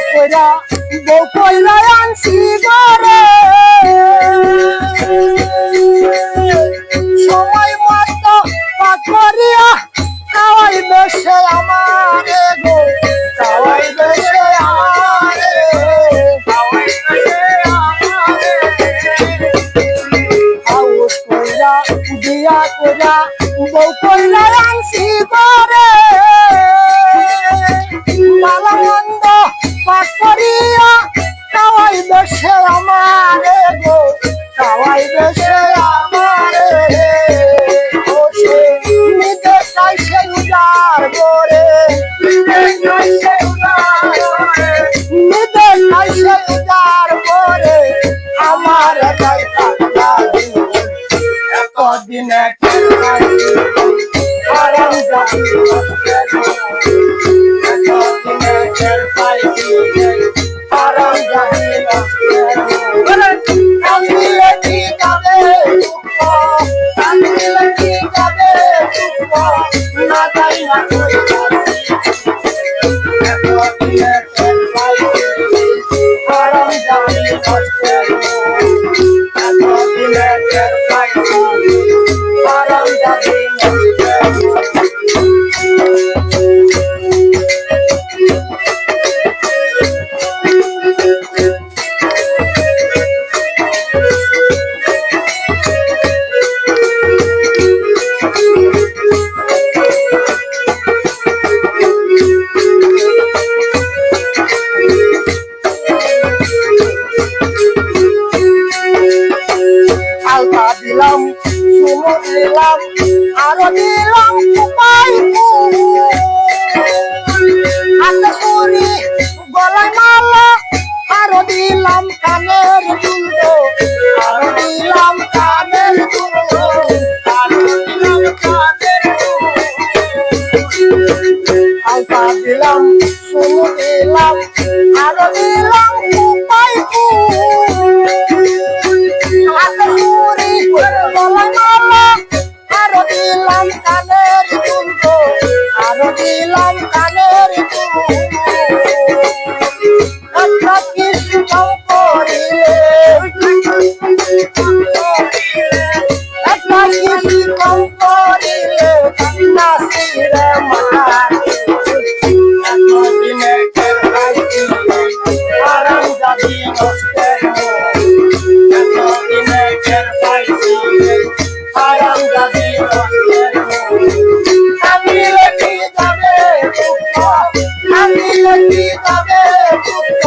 কইরা বউ কইরা আনছি ঘরে সময় মতো পাক করিয়া খাওয়াইবে সে আমারে গো খাওয়াইবে সে আমারে হাউস কইরা বিয়া কইরা বউ কইরা আনছি ঘরে ভালো মন্দ পাক করিয়া খাওয়াইবে সে আমারে গো খাওয়াইবে সে আমারে ও সে নিতে চাই সে উজার করে নিতে চাই সে উজার করে আমার তাই থাকা এতদিনে আরাম জাতি দিলাম সুমন দিলাম আরো দিলাম উপায় হাতে করি গলায় মালা আরো দিলাম কানের দুল আরো দিলাম কানের দুল আরো দিলাম কানের আলতা দিলাম সুমন দিলাম আরো দিলাম উপায় আরো দিলাম কানের দুল আরো দিলাম কানের দুল একটা কিছু কম করিলে একটা কিছু কম করিলে নাসিরে মারি এতদিনে আরাম যাবি নষ্টের এতদিনে আরাম যাবি নষ্টের আমি লেখি যাবে দুঃখ আমি লেখি যাবে দুঃখ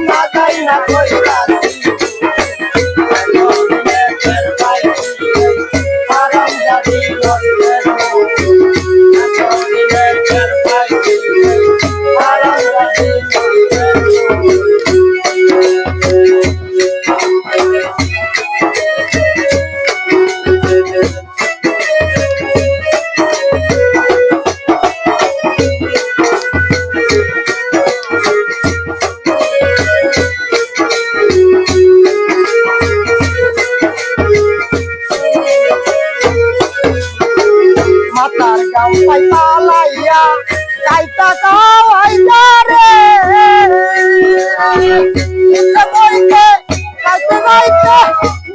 না যাই না কইরা আরাম যাবি নষ্টের আরাম যাবি মাতার গাম পাই পালাইয়া কাইতা কাওয়াইয়া রে ইচ্ছা কইতে কাইতে যাইতে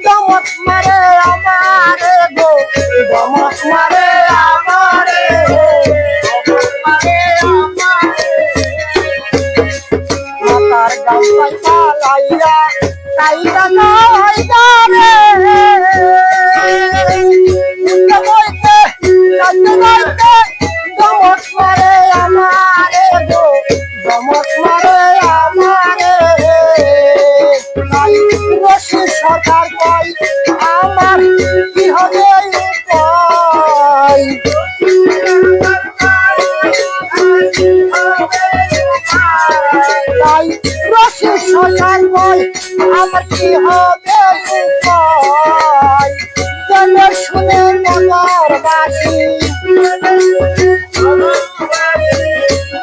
দমক মারে আমারে গো দমক মারে আমারে মাতার গাম পাই পালাইয়া কাইতা কাওয়াইয়া রে ইচ্ছা কইতে কাইতে যাইতে দমক মারে আমারে গো দমক মারে আমারে রশি সরকার কই আমার কি হবে উপায় তাই রশি সরকার কই আমার কি হবে উপায় জেনে শুনে নগরবাসী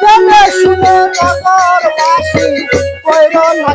জেনে শুনে নগরবাসী কইর না